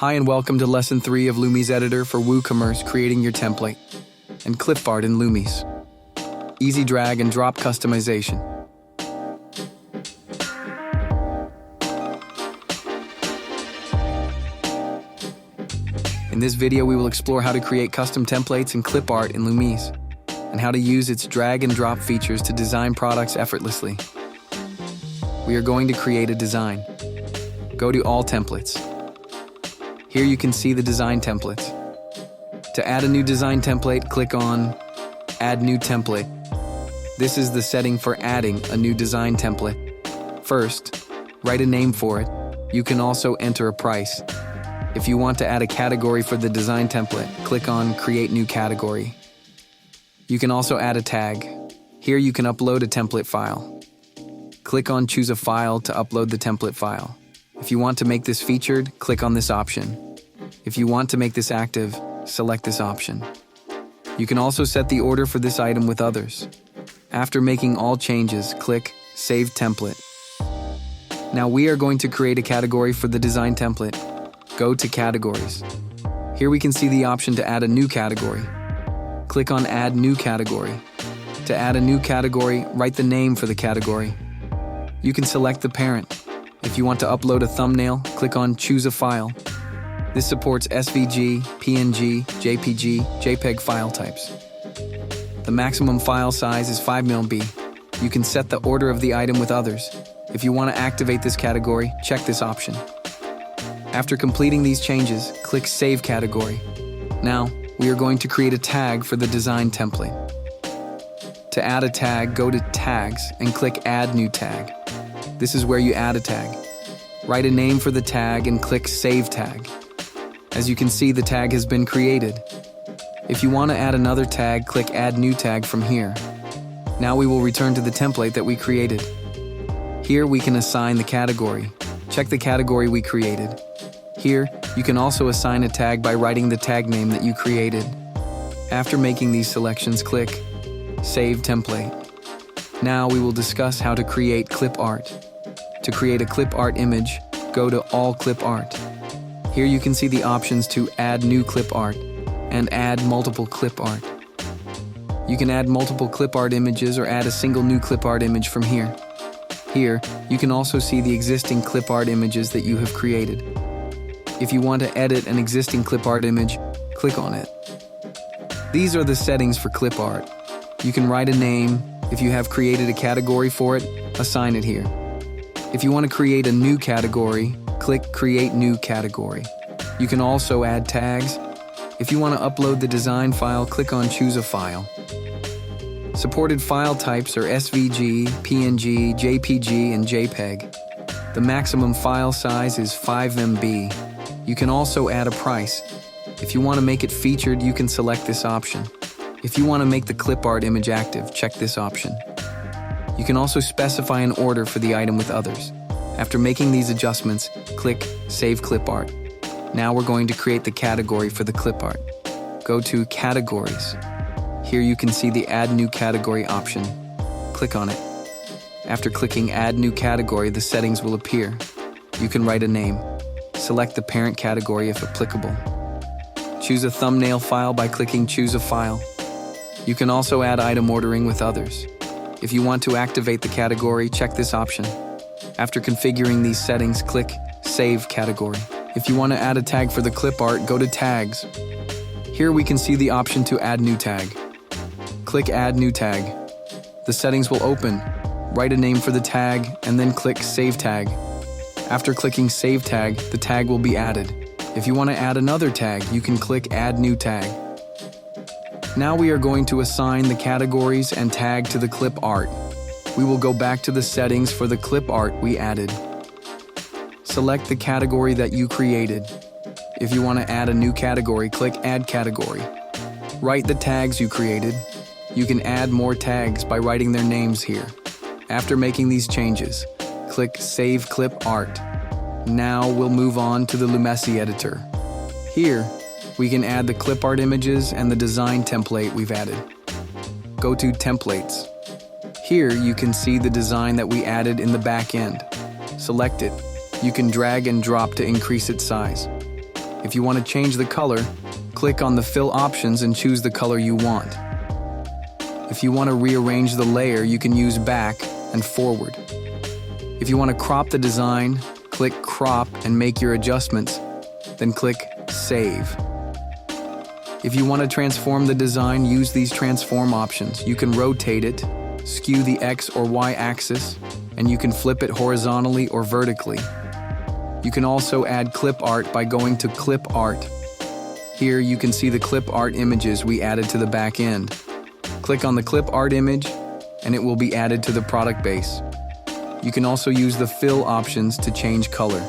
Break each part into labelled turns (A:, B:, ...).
A: Hi and welcome to Lesson 3 of Lumise Editor for WooCommerce, creating your template, and Clipart in Lumise. Easy drag and drop customization. In this video, we will explore how to create custom templates in Clipart in Lumise, and how to use its drag and drop features to design products effortlessly. We are going to create a design. Go to All Templates. Here you can see the design templates. To add a new design template, click on Add New Template. This is the setting for adding a new design template. First, write a name for it. You can also enter a price. If you want to add a category for the design template, click on Create New Category. You can also add a tag. Here you can upload a template file. Click on Choose a File to upload the template file. If you want to make this featured, click on this option. If you want to make this active, select this option. You can also set the order for this item with others. After making all changes, click Save Template. Now we are going to create a category for the design template. Go to Categories. Here we can see the option to add a new category. Click on Add New Category. To add a new category, write the name for the category. You can select the parent. If you want to upload a thumbnail, click on Choose a File. This supports SVG, PNG, JPG, JPEG file types. The maximum file size is 5 MB. You can set the order of the item with others. If you want to activate this category, check this option. After completing these changes, click Save Category. Now, we are going to create a tag for the design template. To add a tag, go to Tags and click Add New Tag. This is where you add a tag. Write a name for the tag and click Save Tag. As you can see, the tag has been created. If you want to add another tag, click Add New Tag from here. Now we will return to the template that we created. Here we can assign the category. Check the category we created. Here, you can also assign a tag by writing the tag name that you created. After making these selections, click Save Template. Now we will discuss how to create clip art. To create a clip art image, go to All Clip Art. Here you can see the options to add new clip art and add multiple clip art. You can add multiple clip art images or add a single new clip art image from here. Here, you can also see the existing clip art images that you have created. If you want to edit an existing clip art image, click on it. These are the settings for clip art. You can write a name. If you have created a category for it, assign it here. If you want to create a new category, click Create New Category. You can also add tags. If you want to upload the design file, click on Choose a File. Supported file types are SVG, PNG, JPG, and JPEG. The maximum file size is 5 MB. You can also add a price. If you want to make it featured, you can select this option. If you want to make the clip art image active, check this option. You can also specify an order for the item with others. After making these adjustments, click Save Clip Art. Now we're going to create the category for the clip art. Go to Categories. Here you can see the Add New Category option. Click on it. After clicking Add New Category, the settings will appear. You can write a name. Select the parent category if applicable. Choose a thumbnail file by clicking Choose a File. You can also add item ordering with others. If you want to activate the category, check this option. After configuring these settings, click Save Category. If you want to add a tag for the clip art, go to Tags. Here we can see the option to add new tag. Click Add New Tag. The settings will open. Write a name for the tag and then click Save Tag. After clicking Save Tag, the tag will be added. If you want to add another tag, you can click Add New Tag. Now we are going to assign the categories and tag to the clip art. We will go back to the settings for the clip art we added. Select the category that you created. If you want to add a new category, click Add Category. Write the tags you created. You can add more tags by writing their names here. After making these changes, click Save Clip Art. Now we'll move on to the Lumise editor. Here, we can add the clip art images and the design template we've added. Go to Templates. Here you can see the design that we added in the back end. Select it. You can drag and drop to increase its size. If you want to change the color, click on the fill options and choose the color you want. If you want to rearrange the layer, you can use back and forward. If you want to crop the design, click crop and make your adjustments, then click save. If you want to transform the design, use these transform options. You can rotate it, skew the X or Y axis, and you can flip it horizontally or vertically. You can also add clip art by going to clip art. Here you can see the clip art images we added to the back end. Click on the clip art image and it will be added to the product base. You can also use the fill options to change color.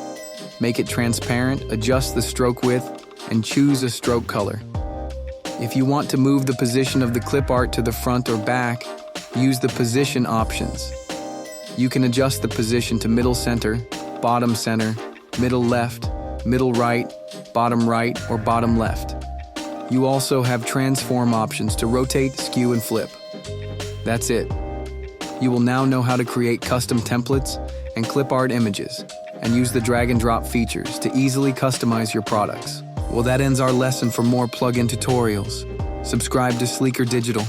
A: Make it transparent, adjust the stroke width, and choose a stroke color. If you want to move the position of the clip art to the front or back, use the position options. You can adjust the position to middle center, middle left, middle right, or bottom left. You also have transform options to rotate, skew, and flip. That's it. You will now know how to create custom templates and clip art images, and use the drag and drop features to easily customize your products. Well, that ends our lesson. For more plugin tutorials, subscribe to Sleeker Digital.